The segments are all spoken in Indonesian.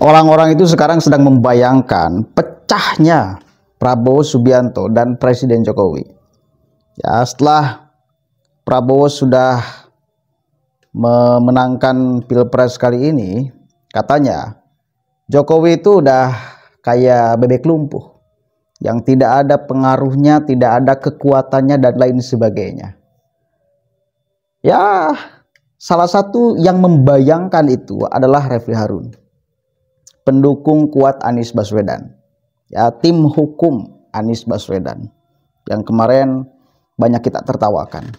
orang-orang itu sekarang sedang membayangkan pecahnya Prabowo Subianto dan Presiden Jokowi. Ya, setelah Prabowo sudah memenangkan Pilpres kali ini, katanya Jokowi itu udah kayak bebek lumpuh yang tidak ada pengaruhnya, tidak ada kekuatannya dan lain sebagainya. Ya, salah satu yang membayangkan itu adalah Refli Harun, pendukung kuat Anies Baswedan. Ya, tim hukum Anies Baswedan yang kemarin banyak kita tertawakan.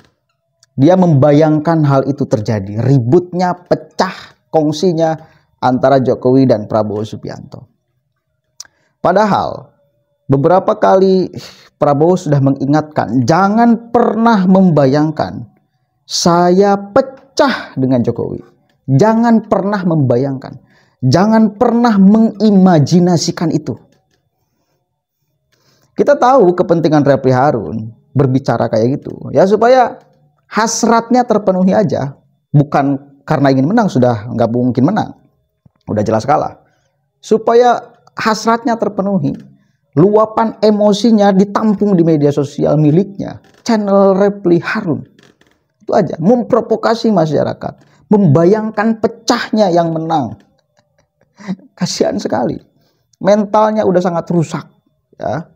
Dia membayangkan hal itu terjadi, ributnya, pecah kongsinya antara Jokowi dan Prabowo Subianto. Padahal beberapa kali Prabowo sudah mengingatkan, jangan pernah membayangkan saya pecah dengan Jokowi. Jangan pernah membayangkan, jangan pernah mengimajinasikan itu. Kita tahu kepentingan Refli Harun berbicara kayak gitu, ya supaya hasratnya terpenuhi aja, bukan karena ingin menang, sudah nggak mungkin menang, udah jelas kalah. Supaya hasratnya terpenuhi, luapan emosinya ditampung di media sosial miliknya, channel Refli Harun. Itu aja, memprovokasi masyarakat, membayangkan pecahnya yang menang. Kasihan sekali, mentalnya udah sangat rusak. Ya,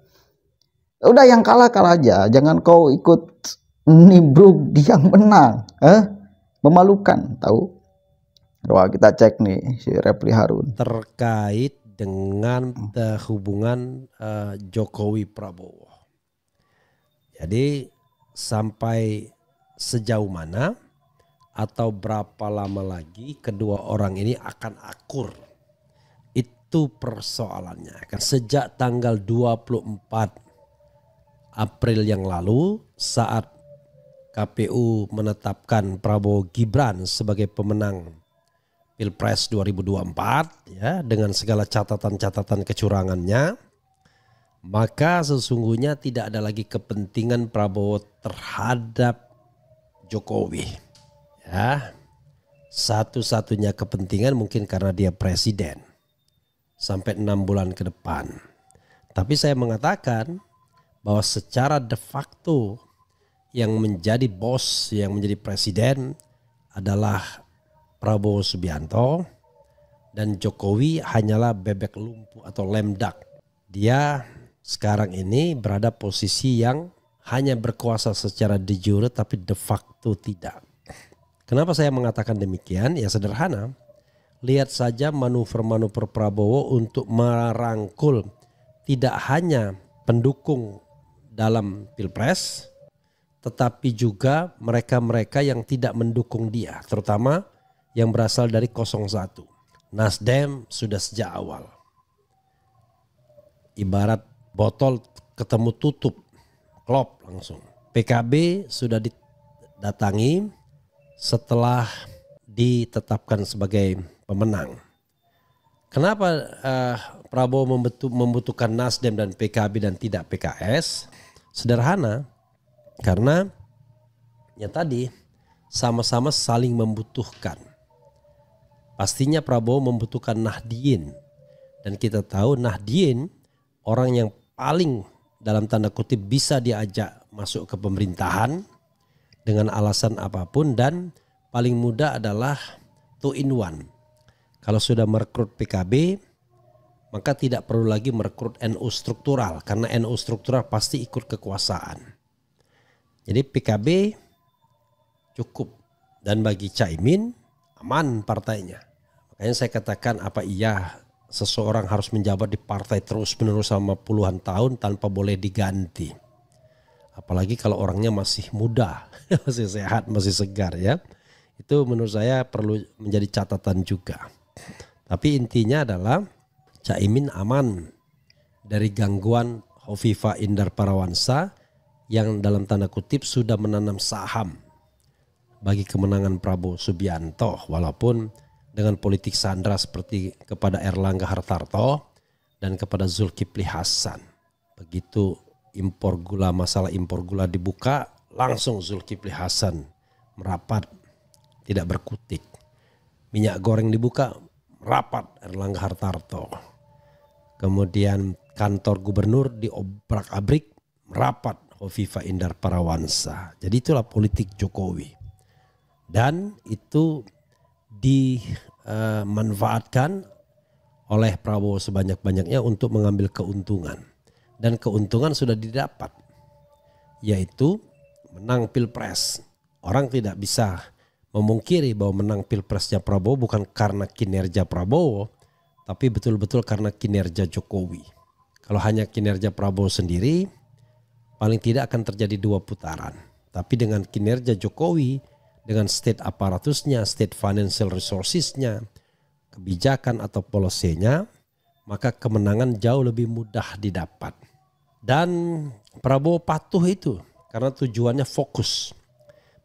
udah yang kalah aja, jangan kau ikut nibruk dia yang menang. Memalukan, tahu? Wah, kita cek nih si Refli Harun terkait dengan hubungan Jokowi Prabowo. Jadi sampai sejauh mana atau berapa lama lagi kedua orang ini akan akur, itu persoalannya. Kan sejak tanggal 24 April yang lalu saat KPU menetapkan Prabowo Gibran sebagai pemenang Pilpres 2024 ya, dengan segala catatan-catatan kecurangannya, maka sesungguhnya tidak ada lagi kepentingan Prabowo terhadap Jokowi. Ya, satu-satunya kepentingan mungkin karena dia presiden sampai 6 bulan ke depan. Tapi saya mengatakan bahwa secara de facto yang menjadi bos, yang menjadi presiden adalah Prabowo Subianto, dan Jokowi hanyalah bebek lumpuh atau lemdak. Dia sekarang ini berada posisi yang hanya berkuasa secara de jure tapi de facto tidak. Kenapa saya mengatakan demikian? Ya sederhana, lihat saja manuver-manuver Prabowo untuk merangkul tidak hanya pendukung dalam Pilpres, tetapi juga mereka-mereka yang tidak mendukung dia, terutama yang berasal dari 01. Nasdem sudah sejak awal, ibarat botol ketemu tutup, klop langsung. PKB sudah didatangi setelah ditetapkan sebagai pemenang. Kenapa Prabowo membutuhkan Nasdem dan PKB dan tidak PKS? Sederhana, karena ya tadi sama-sama saling membutuhkan. Pastinya Prabowo membutuhkan Nahdien, dan kita tahu Nahdien orang yang paling dalam tanda kutip bisa diajak masuk ke pemerintahan dengan alasan apapun, dan paling mudah adalah 2 in 1. Kalau sudah merekrut PKB, maka tidak perlu lagi merekrut NU struktural, karena NU struktural pasti ikut kekuasaan. Jadi PKB cukup, dan bagi Caimin aman partainya. Makanya saya katakan, apa iya seseorang harus menjabat di partai terus-menerus selama puluhan tahun tanpa boleh diganti? Apalagi kalau orangnya masih muda, masih sehat, masih segar ya. Itu menurut saya perlu menjadi catatan juga. Tapi intinya adalah Caimin aman dari gangguan Hovifah Indar Parawansa yang dalam tanda kutip sudah menanam saham bagi kemenangan Prabowo Subianto, walaupun dengan politik sandra seperti kepada Erlangga Hartarto dan kepada Zulkifli Hasan. Begitu masalah impor gula dibuka, langsung Zulkifli Hasan merapat, tidak berkutik. Minyak goreng dibuka, rapat Erlangga Hartarto. Kemudian kantor gubernur diobrak-abrik, rapat Hovifah Indar Parawansa. Jadi itulah politik Jokowi. Dan itu dimanfaatkan oleh Prabowo sebanyak-banyaknya untuk mengambil keuntungan. Dan keuntungan sudah didapat, yaitu menang Pilpres. Orang tidak bisa memungkiri bahwa menang Pilpresnya Prabowo bukan karena kinerja Prabowo, tapi betul-betul karena kinerja Jokowi. Kalau hanya kinerja Prabowo sendiri, paling tidak akan terjadi 2 putaran. Tapi dengan kinerja Jokowi, dengan state aparatusnya, state financial resourcesnya, kebijakan atau polosinya, maka kemenangan jauh lebih mudah didapat. Dan Prabowo patuh itu karena tujuannya fokus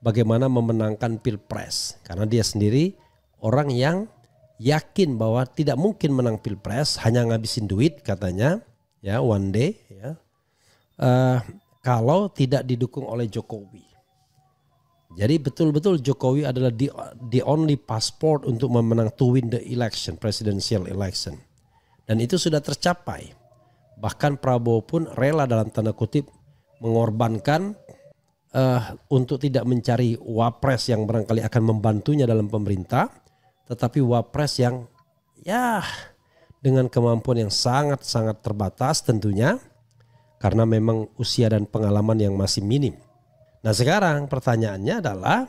bagaimana memenangkan Pilpres. Karena dia sendiri orang yang yakin bahwa tidak mungkin menang Pilpres hanya ngabisin duit katanya, ya one day, ya, kalau tidak didukung oleh Jokowi. Jadi betul-betul Jokowi adalah the only passport untuk memenang, to win the election, presidential election. Dan itu sudah tercapai. Bahkan Prabowo pun rela dalam tanda kutip mengorbankan untuk tidak mencari wapres yang barangkali akan membantunya dalam pemerintah, tetapi wapres yang ya dengan kemampuan yang sangat-sangat terbatas tentunya, karena memang usia dan pengalaman yang masih minim. Nah sekarang pertanyaannya adalah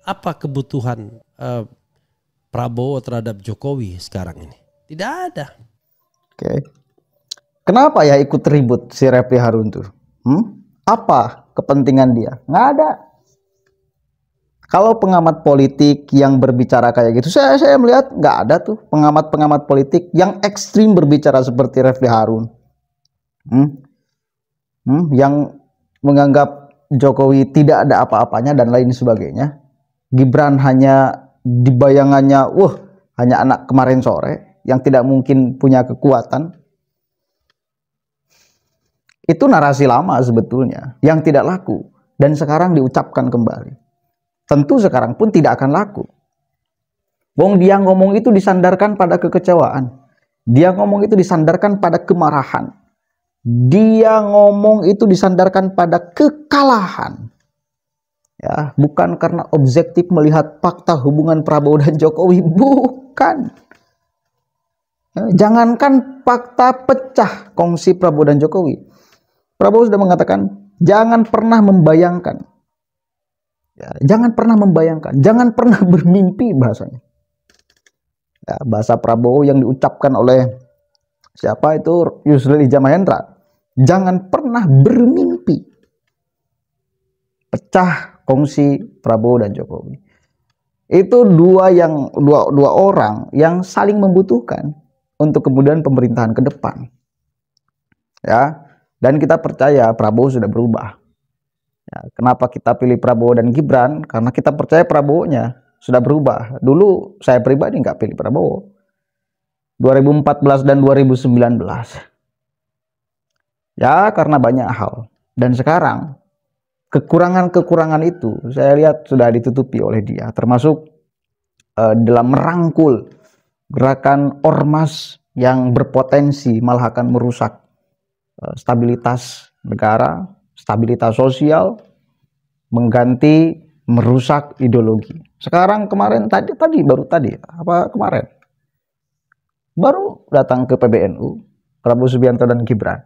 apa kebutuhan Prabowo terhadap Jokowi sekarang ini? Tidak ada. Oke. Kenapa ya ikut ribut si Refli Harun tuh? Apa kepentingan dia? Nggak ada. Kalau pengamat politik yang berbicara kayak gitu, saya melihat nggak ada tuh pengamat-pengamat politik yang ekstrim berbicara seperti Refli Harun. Yang menganggap Jokowi tidak ada apa-apanya dan lain sebagainya. Gibran hanya di bayangannya, hanya anak kemarin sore yang tidak mungkin punya kekuatan. Itu narasi lama sebetulnya yang tidak laku dan sekarang diucapkan kembali. Tentu sekarang pun tidak akan laku. Wong dia ngomong itu disandarkan pada kekecewaan. Dia ngomong itu disandarkan pada kemarahan. Dia ngomong itu disandarkan pada kekalahan. Ya, bukan karena objektif melihat fakta hubungan Prabowo dan Jokowi, bukan. Jangankan fakta pecah kongsi Prabowo dan Jokowi. Prabowo sudah mengatakan jangan pernah membayangkan. Ya, jangan pernah membayangkan, jangan pernah bermimpi bahasanya. Ya, bahasa Prabowo yang diucapkan oleh siapa itu, Yusril Iza Mahendra. Jangan pernah bermimpi pecah kongsi Prabowo dan Jokowi. Itu dua orang yang saling membutuhkan untuk kemudian pemerintahan ke depan. Ya, dan kita percaya Prabowo sudah berubah. Ya, kenapa kita pilih Prabowo dan Gibran? Karena kita percaya Prabowo-nya sudah berubah. Dulu saya pribadi nggak pilih Prabowo. 2014 dan 2019. Ya, karena banyak hal. Dan sekarang kekurangan-kekurangan itu saya lihat sudah ditutupi oleh dia. Termasuk dalam merangkul gerakan ormas yang berpotensi malah akan merusak stabilitas negara, stabilitas sosial, mengganti, merusak ideologi. Sekarang kemarin baru datang ke PBNU, Prabowo Subianto dan Gibran.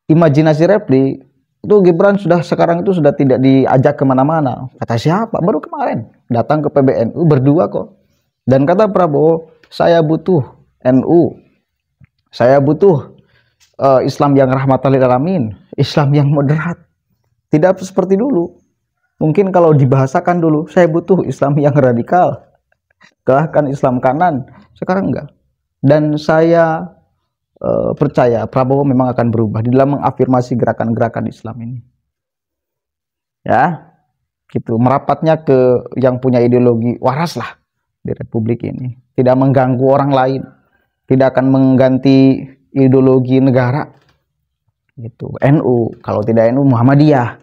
Imajinasi Refli itu Gibran sekarang itu sudah tidak diajak kemana-mana. Kata siapa? Baru kemarin datang ke PBNU berdua kok. Dan kata Prabowo, saya butuh NU, saya butuh Islam yang rahmatan lil alamin, Islam yang moderat. Tidak seperti dulu. Mungkin kalau dibahasakan dulu, saya butuh Islam yang radikal, kalahkan Islam kanan. Sekarang enggak. Dan saya percaya Prabowo memang akan berubah di dalam mengafirmasi gerakan-gerakan Islam ini. Ya, gitu. Merapatnya ke yang punya ideologi waras lah di Republik ini. Tidak mengganggu orang lain, tidak akan mengganti ideologi negara. Gitu. NU, kalau tidak NU Muhammadiyah.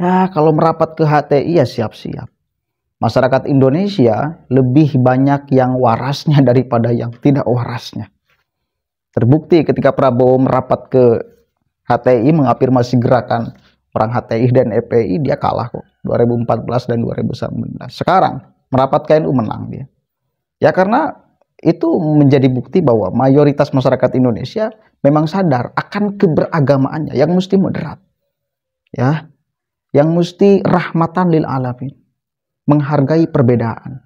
Ya, kalau merapat ke HTI ya siap-siap. Masyarakat Indonesia lebih banyak yang warasnya daripada yang tidak warasnya. Terbukti ketika Prabowo merapat ke HTI mengafirmasi gerakan orang HTI dan EPI, dia kalah kok 2014 dan 2019. Sekarang merapat ke NU menang dia. Ya karena itu menjadi bukti bahwa mayoritas masyarakat Indonesia memang sadar akan keberagamaannya yang mesti moderat. Ya, yang mesti rahmatan lil alamin. Menghargai perbedaan.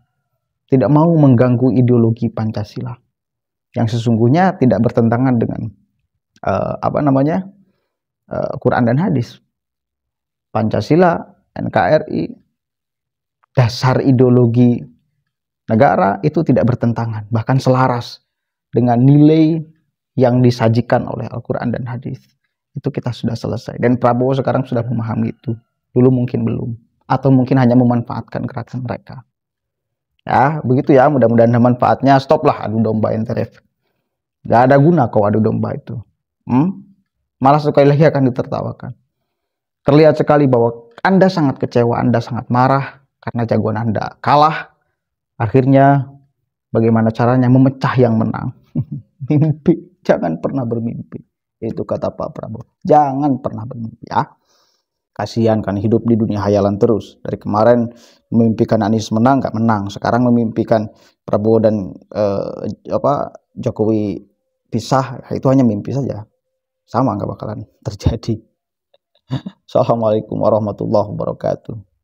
Tidak mau mengganggu ideologi Pancasila. Yang sesungguhnya tidak bertentangan dengan Quran dan hadis. Pancasila, NKRI, dasar ideologi negara itu tidak bertentangan, bahkan selaras dengan nilai yang disajikan oleh Al-Quran dan hadis. Itu kita sudah selesai. Dan Prabowo sekarang sudah memahami itu. Dulu mungkin belum. Atau mungkin hanya memanfaatkan gerakan mereka. Ya, begitu ya. Mudah-mudahan manfaatnya. Stoplah adu domba NTRF. Gak ada guna kau adu domba itu. Malah sekali lagi akan ditertawakan. Terlihat sekali bahwa Anda sangat kecewa, Anda sangat marah karena jagoan Anda kalah. Akhirnya bagaimana caranya memecah yang menang? Mimpi, jangan pernah bermimpi. Itu kata Pak Prabowo. Jangan pernah bermimpi ya. Kasihan kan hidup di dunia hayalan terus. Dari kemarin memimpikan Anies menang, gak menang. Sekarang memimpikan Prabowo dan Jokowi pisah, itu hanya mimpi saja. Sama gak bakalan terjadi. Assalamualaikum warahmatullahi wabarakatuh.